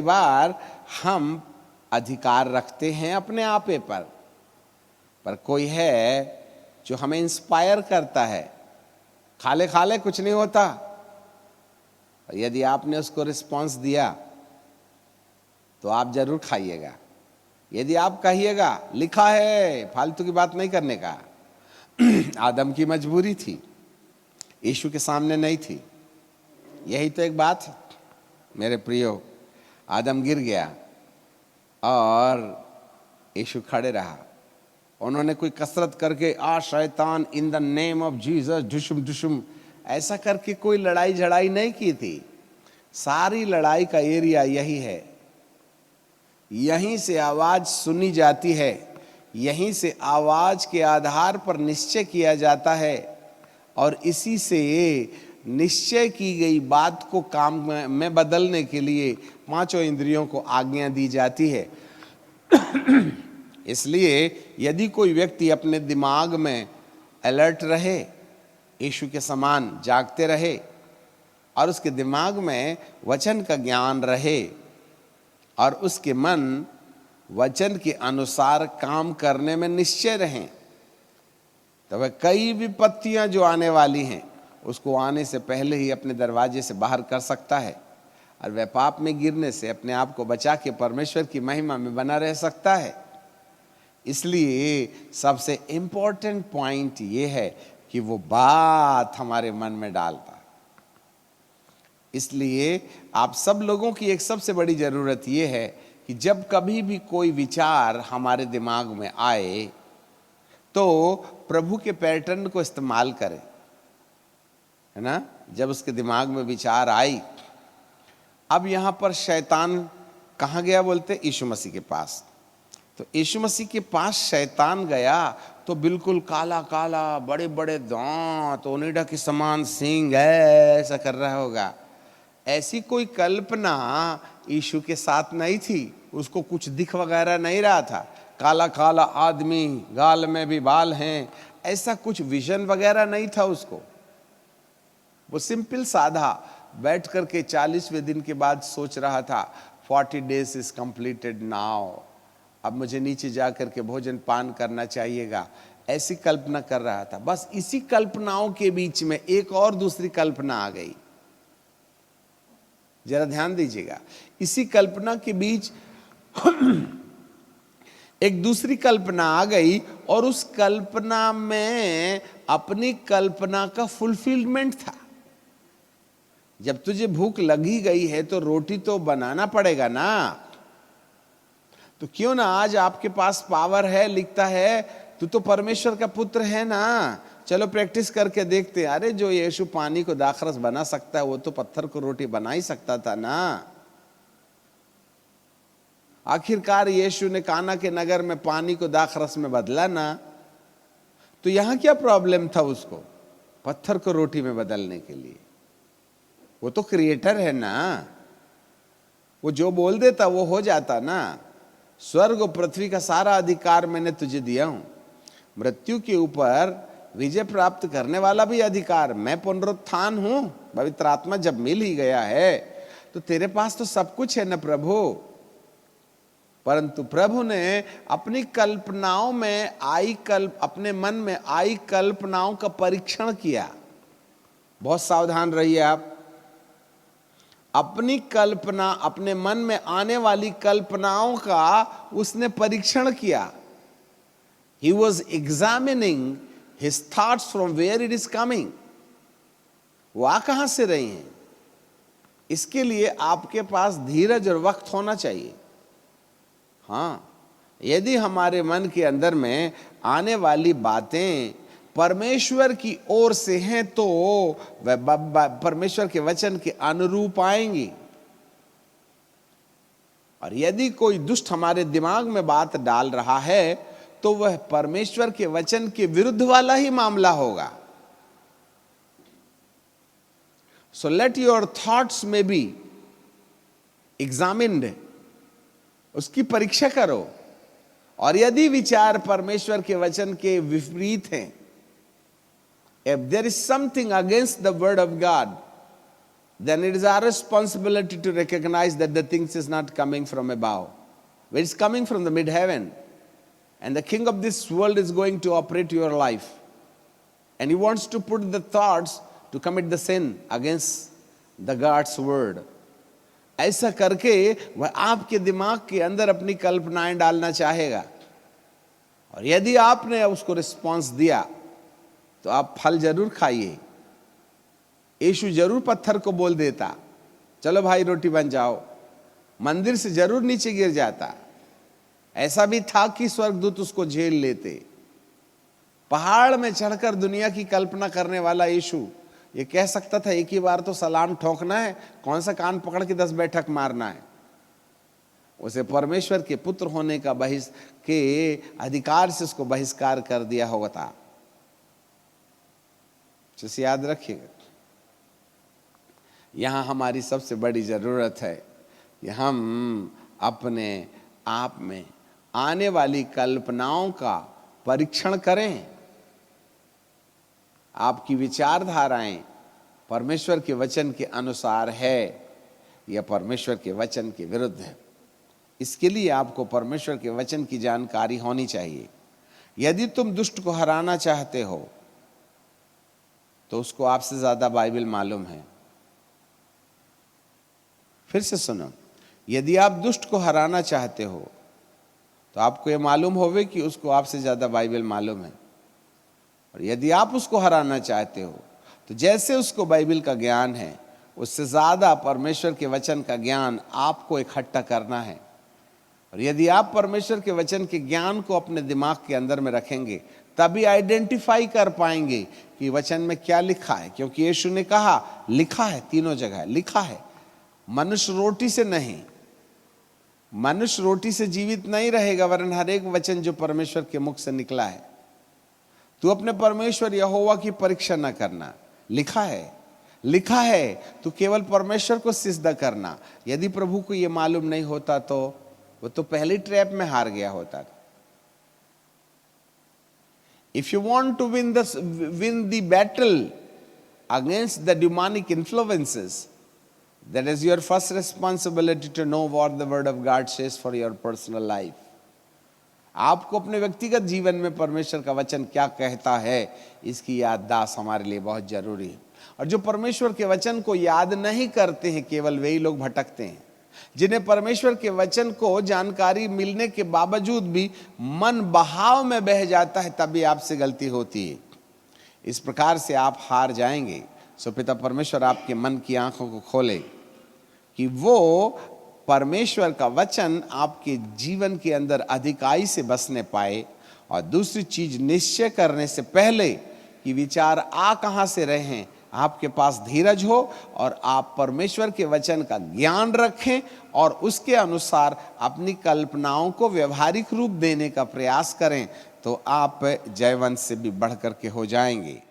बार हम अधिकार रखते हैं अपने आपे पर कोई है जो हमें इंस्पायर करता है। खाले खाले कुछ नहीं होता, यदि आपने उसको रिस्पॉन्स दिया तो आप जरूर खाइएगा। यदि आप कहिएगा, लिखा है, फालतू की बात नहीं करने का। आदम की मजबूरी थी, यीशु के सामने नहीं थी। यही तो एक बात है मेरे प्रियो। आदम गिर गया और यीशु खड़े रहा। उन्होंने कोई कसरत करके शैतान in the name of Jesus ढुशुम ढुशुम ऐसा करके कोई लड़ाई झड़ाई नहीं की थी। सारी लड़ाई का एरिया यही है, यहीं से आवाज सुनी जाती है, यहीं से आवाज के आधार पर निश्चय किया जाता है और इसी से निश्चय की गई बात को काम में बदलने के लिए पांचों इंद्रियों को आज्ञा दी जाती है। इसलिए यदि कोई व्यक्ति अपने दिमाग में अलर्ट रहे, यीशु के समान जागते रहे और उसके दिमाग में वचन का ज्ञान रहे और उसके मन वचन के अनुसार काम करने में निश्चय रहें, तो वह कई विपत्तियां जो आने वाली हैं उसको आने से पहले ही अपने दरवाजे से बाहर कर सकता है और वह पाप में गिरने से अपने आप को बचा के परमेश्वर की महिमा में बना रह सकता है। इसलिए सबसे इम्पोर्टेंट पॉइंट ये है कि वो बात हमारे मन में डालता। इसलिए आप सब लोगों की एक सबसे बड़ी जरूरत ये है कि जब कभी भी कोई विचार हमारे दिमाग में आए तो प्रभु के पैटर्न को इस्तेमाल करें, है ना। जब उसके दिमाग में विचार आई, अब यहां पर शैतान कहाँ गया बोलते, यीशु मसीह के पास। तो यीशु मसीह के पास शैतान गया तो बिल्कुल काला काला, बड़े बड़े दांत, ओनिडा के समान सींग, ऐसा कर रहा होगा। ऐसी कोई कल्पना यीशु के साथ नहीं थी, उसको कुछ दिख वगैरह नहीं रहा था। काला काला आदमी, गाल में भी बाल हैं, ऐसा कुछ विजन वगैरह नहीं था उसको। वो सिंपल साधा बैठ करके 40वें दिन के बाद सोच रहा था 40 days इज कंप्लीटेड नाउ, अब मुझे नीचे जा करके भोजन पान करना चाहिएगा, ऐसी कल्पना कर रहा था। बस इसी कल्पनाओं के बीच में एक और दूसरी कल्पना आ गई। जरा ध्यान दीजिएगा, इसी कल्पना के बीच एक दूसरी कल्पना आ गई और उस कल्पना में अपनी कल्पना का फुलफिलमेंट था। जब तुझे भूख लगी गई है तो रोटी तो बनाना पड़ेगा ना। तो क्यों ना आज आपके पास पावर है, लिखता है तू तो परमेश्वर का पुत्र है ना, चलो प्रैक्टिस करके देखते। अरे जो यीशु पानी को दाखरस बना सकता है वो तो पत्थर को रोटी बना ही सकता था ना। आखिरकार यीशु ने काना के नगर में पानी को दाखरस में बदला ना, तो यहां क्या प्रॉब्लम था उसको पत्थर को रोटी में बदलने के लिए? वो तो क्रिएटर है ना, वो जो बोल देता वो हो जाता ना। स्वर्ग और पृथ्वी का सारा अधिकार मैंने तुझे दिया हूं, मृत्यु के ऊपर विजय प्राप्त करने वाला भी अधिकार, मैं पुनरुत्थान हूं। पवित्र आत्मा जब मिल ही गया है तो तेरे पास तो सब कुछ है ना प्रभु। परंतु प्रभु ने अपनी कल्पनाओं में आई अपने मन में आई कल्पनाओं का परीक्षण किया। बहुत सावधान रहिए आप। अपनी कल्पना, अपने मन में आने वाली कल्पनाओं का उसने परीक्षण किया। He was examining his thoughts from where it is coming. वो आ कहां से रही हैं? इसके लिए आपके पास धीरज और वक्त होना चाहिए। हाँ, यदि हमारे मन के अंदर में आने वाली बातें परमेश्वर की ओर से हैं तो वह परमेश्वर के वचन के अनुरूप आएंगी। और यदि कोई दुष्ट हमारे दिमाग में बात डाल रहा है तो वह परमेश्वर के वचन के विरुद्ध वाला ही मामला होगा। So let your thoughts may be examined, उसकी परीक्षा करो। और यदि विचार परमेश्वर के वचन के विपरीत हैं, if there is something against the word of God, then it is our responsibility to recognize that the things is not coming from above, but it's coming from the mid-heaven. And the king of this world is going to operate your life. And he wants to put the thoughts to commit the sin against the God's word. ऐसा करके वह आपके दिमाग के अंदर अपनी कल्पनाएं डालना चाहेगा, और यदि आपने उसको रिस्पॉन्स दिया तो आप फल जरूर खाइए। यीशु जरूर पत्थर को बोल देता, चलो भाई रोटी बन जाओ, मंदिर से जरूर नीचे गिर जाता। ऐसा भी था कि स्वर्गदूत उसको झेल लेते। पहाड़ में चढ़कर दुनिया की कल्पना करने वाला यीशु ये कह सकता था, एक ही बार तो सलाम ठोकना है, कौन सा कान पकड़ के 10 बैठक मारना है। उसे परमेश्वर के पुत्र होने का के अधिकार से उसको बहिष्कार कर दिया होता। जिसे याद रखिएगा, यहां हमारी सबसे बड़ी जरूरत है कि हम अपने आप में आने वाली कल्पनाओं का परीक्षण करें। आपकी विचारधाराएं परमेश्वर के वचन के अनुसार है या परमेश्वर के वचन के विरुद्ध है। इसके लिए आपको परमेश्वर के वचन की जानकारी होनी चाहिए। यदि तुम दुष्ट को हराना चाहते हो तो उसको आपसे ज्यादा बाइबल मालूम है। फिर से सुनो, यदि आप दुष्ट को हराना चाहते हो तो आपको ये मालूम होवे कि उसको आपसे ज्यादा बाइबल मालूम है। और यदि आप उसको हराना चाहते हो तो जैसे उसको बाइबल का ज्ञान है, उससे ज्यादा परमेश्वर के वचन का ज्ञान आपको इकट्ठा करना है। और यदि आप परमेश्वर के वचन के ज्ञान को अपने दिमाग के अंदर में रखेंगे, तभी आइडेंटिफाई कर पाएंगे कि वचन में क्या लिखा है। क्योंकि यीशु ने कहा, लिखा है, तीनों जगह लिखा है, मनुष्य रोटी से नहीं, मनुष्य रोटी से जीवित नहीं रहेगा, वरन हर एक वचन जो परमेश्वर के मुख से निकला है। तू अपने परमेश्वर यहोवा की परीक्षा न करना, लिखा है, लिखा है। तू केवल परमेश्वर को सिजदा करना। यदि प्रभु को यह मालूम नहीं होता तो वो तो पहले ट्रैप में हार गया होता। If you want to win the battle against the demonic influences, that is your first responsibility to know what the word of God says for your personal life. आपको अपने व्यक्तिगत जीवन में परमेश्वर का वचन क्या कहता है, इसकी याददाश्त हमारे लिए बहुत जरूरी है। और जो परमेश्वर के वचन को याद नहीं करते हैं, केवल वही लोग भटकते हैं। जिन्हें परमेश्वर के वचन को जानकारी मिलने के बावजूद भी मन बहाव में बह जाता है, तभी आपसे गलती होती है। इस प्रकार से आप हार जाएंगे। सो पिता परमेश्वर आपके मन की आंखों को खोले कि वो परमेश्वर का वचन आपके जीवन के अंदर अधिकाई से बसने पाए। और दूसरी चीज, निश्चय करने से पहले कि विचार आ कहां से रहे हैं, आपके पास धीरज हो और आप परमेश्वर के वचन का ज्ञान रखें और उसके अनुसार अपनी कल्पनाओं को व्यवहारिक रूप देने का प्रयास करें, तो आप जयवंत से भी बढ़कर के हो जाएंगे।